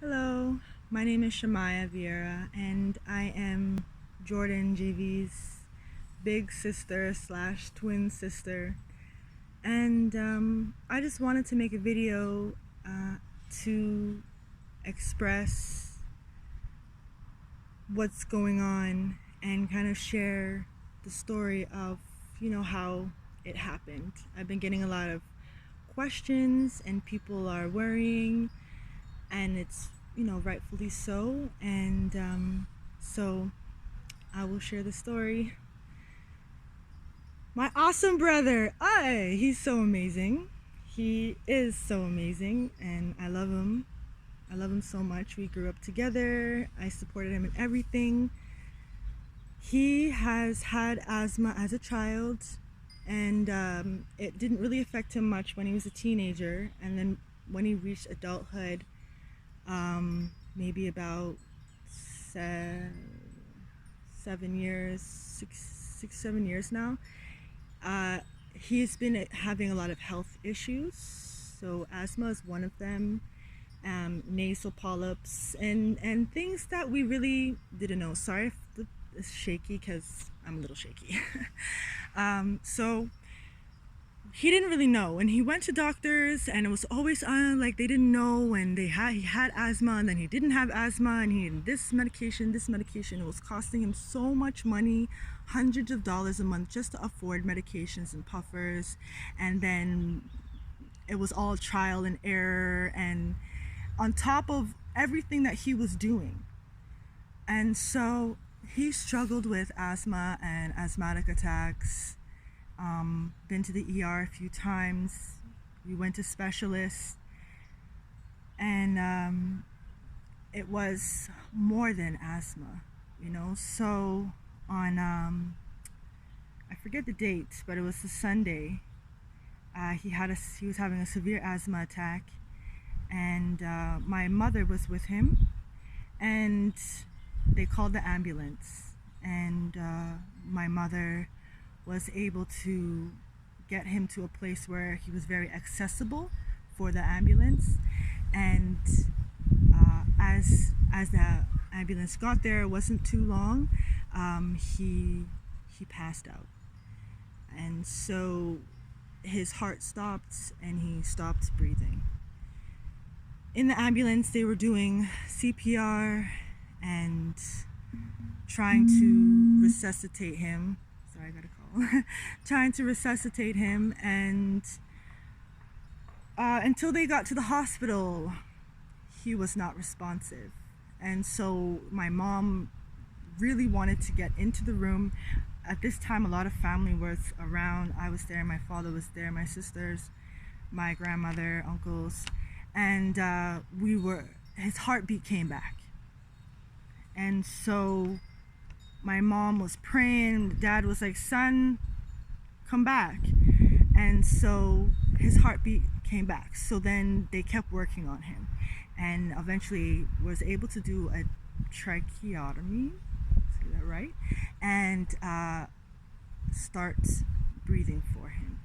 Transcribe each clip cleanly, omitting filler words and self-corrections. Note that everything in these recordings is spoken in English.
Hello, my name is Shamaya Vieira, and I am Jordan JV's big sister slash twin sister. And I just wanted to make a video to express what's going on and kind of share the story of, how it happened. I've been getting a lot of questions, and people are worrying, and it's rightfully so. And so I will share the story. My awesome brother, he's so amazing. He is so amazing, and I love him. I love him so much. We grew up together. I supported him in everything. He has had asthma as a child, and it didn't really affect him much when he was a teenager. And then when he reached adulthood, maybe about 7 years, 6, 7 years now, he's been having a lot of health issues. So asthma is one of them, nasal polyps, and things that we really didn't know. Sorry if it's shaky, because I'm a little shaky. So he didn't really know, and he went to doctors, and it was always like they didn't know, and he had asthma, and then he didn't have asthma, and he needed this medication. It was costing him so much money, hundreds of dollars a month, just to afford medications and puffers. And then it was all trial and error, and on top of everything that he was doing. And so he struggled with asthma and asthmatic attacks. Been to the ER a few times. We went to specialists, and it was more than asthma, So on, I forget the date, but it was a Sunday. He was having a severe asthma attack, and my mother was with him, and they called the ambulance, and my mother was able to get him to a place where he was very accessible for the ambulance. And as the ambulance got there, it wasn't too long, he passed out. And so his heart stopped, and he stopped breathing. In the ambulance, they were doing CPR and trying to resuscitate him. Sorry, I got a call. Trying to resuscitate him, and until they got to the hospital, he was not responsive. And so my mom really wanted to get into the room. At this time, a lot of family was around. I was there, my father was there, my sisters, my grandmother, uncles, and his heartbeat came back. And so my mom was praying. Dad was like, "Son, come back." And so his heartbeat came back. So then they kept working on him, and eventually was able to do a tracheotomy, say that right, and start breathing for him.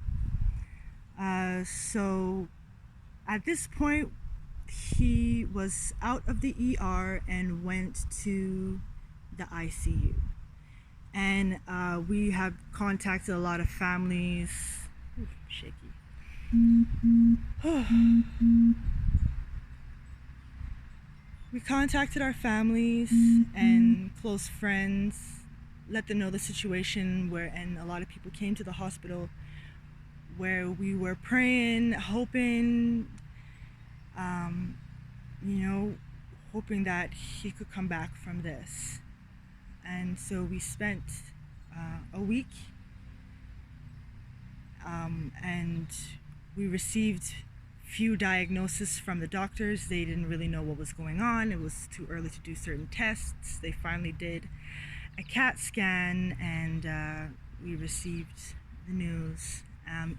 So at this point, he was out of the ER and went to the ICU. And we have contacted a lot of families. Ooh, shaky. We contacted our families and close friends, let them know the situation, and a lot of people came to the hospital, where we were praying, hoping, hoping that he could come back from this. And so we spent a week, and we received few diagnoses from the doctors. They didn't really know what was going on. It was too early to do certain tests. They finally did a CAT scan, and we received the news.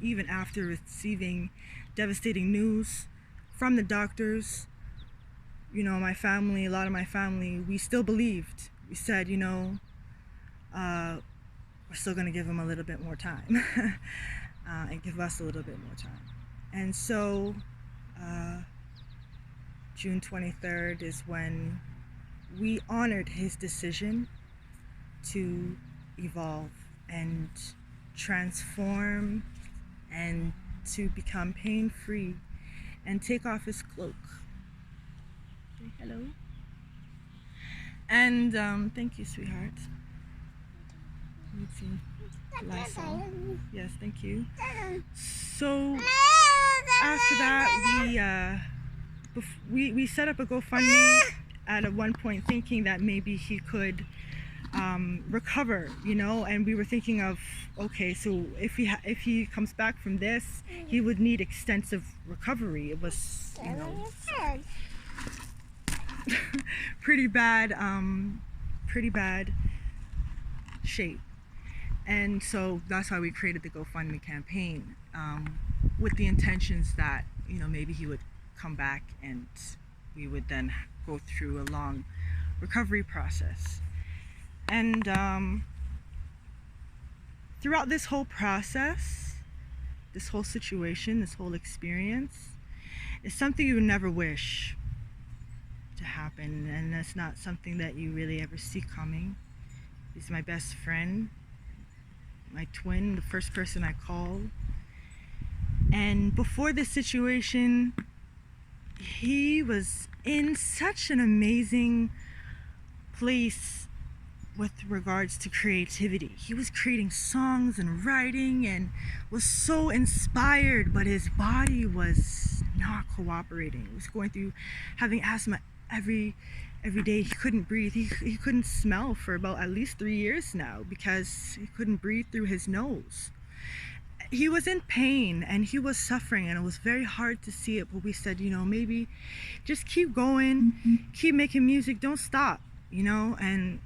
Even after receiving devastating news from the doctors, a lot of my family, we still believed. We said, we're still going to give him a little bit more time, and give us a little bit more time. And so June 23rd is when we honored his decision to evolve and transform and to become pain-free and take off his cloak. Say hello. And thank you, sweetheart. Let's see. Lysol. Yes, thank you. So after that, we set up a GoFundMe at one point, thinking that maybe he could recover, you know, and we were thinking of, okay, so if he comes back from this, he would need extensive recovery. It was, you know, pretty bad shape. And so that's why we created the GoFundMe campaign, with the intentions that, you know, maybe he would come back and we would then go through a long recovery process. And throughout this whole process, this whole situation, this whole experience, is something you would never wish to happen, and that's not something that you really ever see coming. He's my best friend, my twin, the first person I called. And before this situation, he was in such an amazing place with regards to creativity. He was creating songs and writing and was so inspired, but his body was not cooperating. He was going through having asthma every day. He couldn't breathe. He couldn't smell for about at least 3 years now because he couldn't breathe through his nose. He was in pain and he was suffering, and it was very hard to see it, but we said, you know, maybe just keep going, keep making music, don't stop, you know. And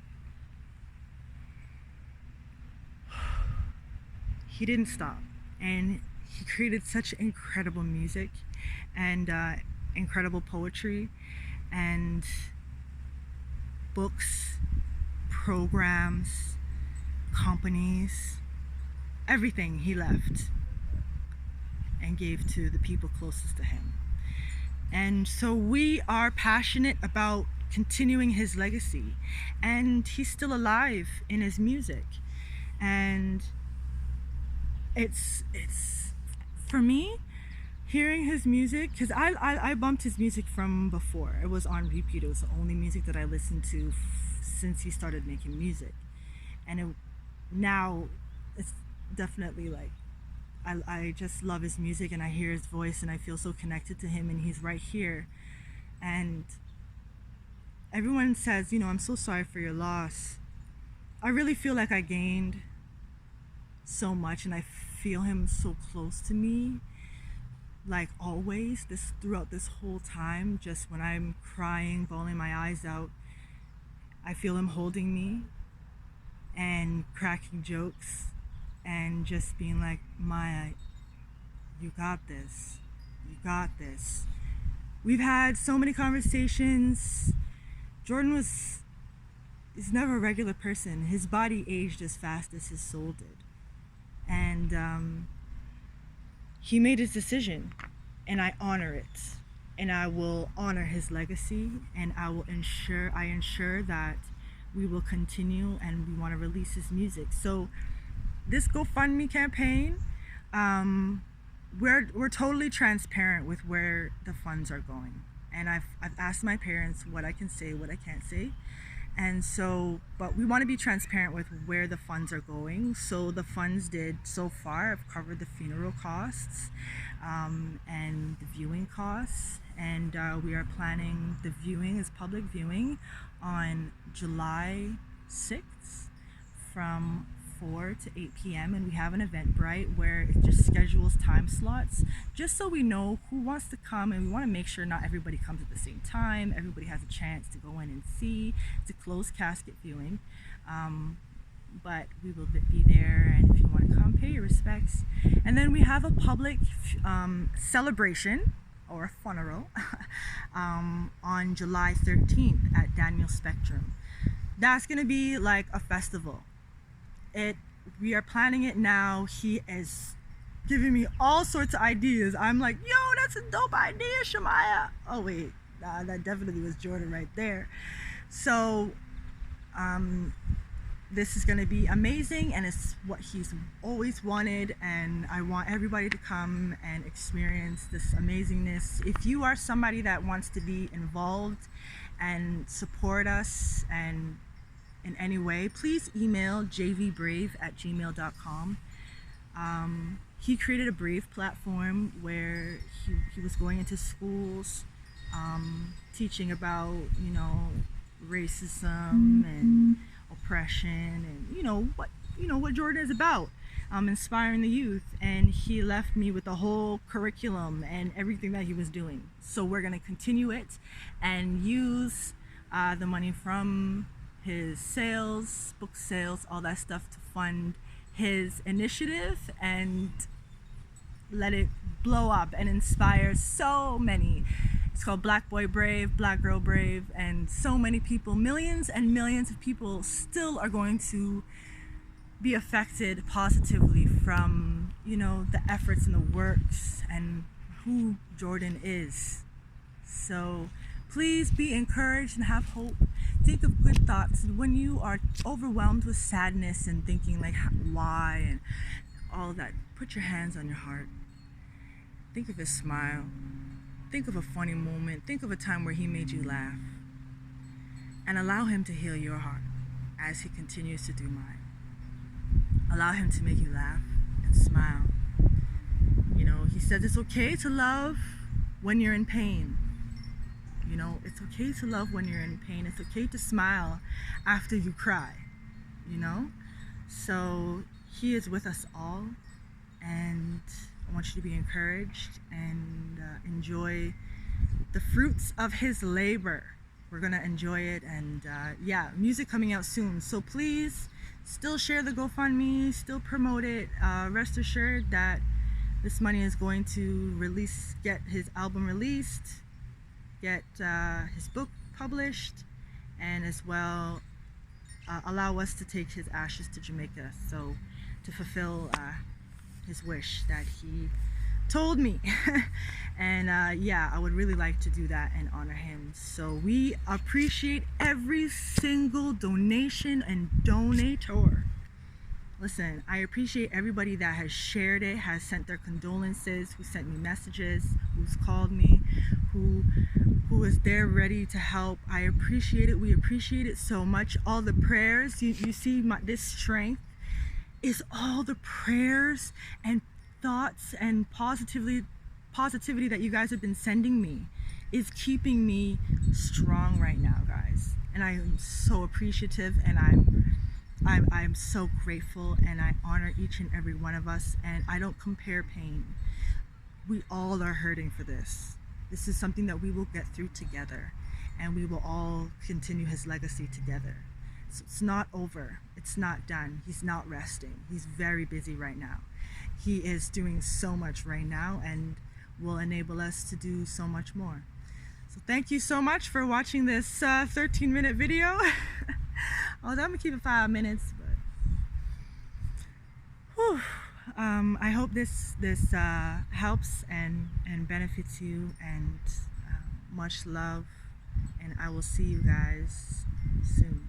he didn't stop, and he created such incredible music and incredible poetry and books, programs, companies, everything he left and gave to the people closest to him. And so we are passionate about continuing his legacy, and he's still alive in his music. And it's for me, hearing his music, because I bumped his music from before. It was on repeat. It was the only music that I listened to since he started making music. And now it's definitely like, I just love his music, and I hear his voice and I feel so connected to him, and he's right here. And everyone says, you know, I'm so sorry for your loss. I really feel like I gained so much, and I feel him so close to me, like always, throughout this whole time. Just when I'm crying, bawling my eyes out, I feel him holding me and cracking jokes and just being like, Maya, you got this, you got this. We've had so many conversations. Jordan is never a regular person. His body aged as fast as his soul did. And he made his decision, and I honor it. And I will honor his legacy, and I ensure that we will continue, and we want to release his music. So this GoFundMe campaign, we're totally transparent with where the funds are going. And I've asked my parents what I can say, what I can't say. And so, but we want to be transparent with where the funds are going. So the funds so far have covered the funeral costs and the viewing costs. And we are planning the viewing as public viewing on July 6th from 4 to 8 p.m. and we have an Eventbrite where it just schedules time slots just so we know who wants to come, and we want to make sure not everybody comes at the same time. Everybody has a chance to go in and see. It's a closed casket viewing, but we will be there, and if you want to come, pay your respects. And then we have a public celebration or a funeral on July 13th at Daniel Spectrum. That's gonna be like a festival. We are planning it now. He is giving me all sorts of ideas. I'm like, yo, that's a dope idea, Shamaya. Oh wait, That definitely was Jordan right there. So this is going to be amazing, and it's what he's always wanted, and I want everybody to come and experience this amazingness. If you are somebody that wants to be involved and support us and in any way, please email jvbrave@gmail.com. He created a Brave platform where he was going into schools, teaching about, racism and oppression, and what Jordan is about, inspiring the youth. And he left me with the whole curriculum and everything that he was doing. So we're going to continue it and use the money from his sales, book sales, all that stuff to fund his initiative and let it blow up and inspire so many. It's called Black Boy Brave, Black Girl Brave, and so many people, millions and millions of people still are going to be affected positively from, the efforts and the works and who Jordan is. So please be encouraged and have hope. Think of good thoughts. When you are overwhelmed with sadness and thinking like why and all that, put your hands on your heart. Think of his smile. Think of a funny moment. Think of a time where he made you laugh. And allow him to heal your heart as he continues to do mine. Allow him to make you laugh and smile. He said it's okay to love when you're in pain. It's okay to love when you're in pain. It's okay to smile after you cry, So he is with us all, and I want you to be encouraged and enjoy the fruits of his labor. We're going to enjoy it, and music coming out soon. So please still share the GoFundMe, still promote it. Rest assured that this money is going to get his album released, get his book published, and as well allow us to take his ashes to Jamaica, so to fulfill his wish that he told me. And I would really like to do that and honor him. So we appreciate every single donation and donator. Listen, I appreciate everybody that has shared it, has sent their condolences, who sent me messages, who's called me, who is there ready to help. I appreciate it. We appreciate it so much. All the prayers, you see this strength is all the prayers and thoughts and positivity that you guys have been sending me is keeping me strong right now, guys. And I am so appreciative, and I'm so grateful, and I honor each and every one of us, and I don't compare pain. We all are hurting for this. This is something that we will get through together, and we will all continue his legacy together. So it's not over. It's not done. He's not resting. He's very busy right now. He is doing so much right now and will enable us to do so much more. So thank you so much for watching this 13-minute video. Although I'm gonna keep it 5 minutes, but I hope this helps and benefits you, and much love, and I will see you guys soon.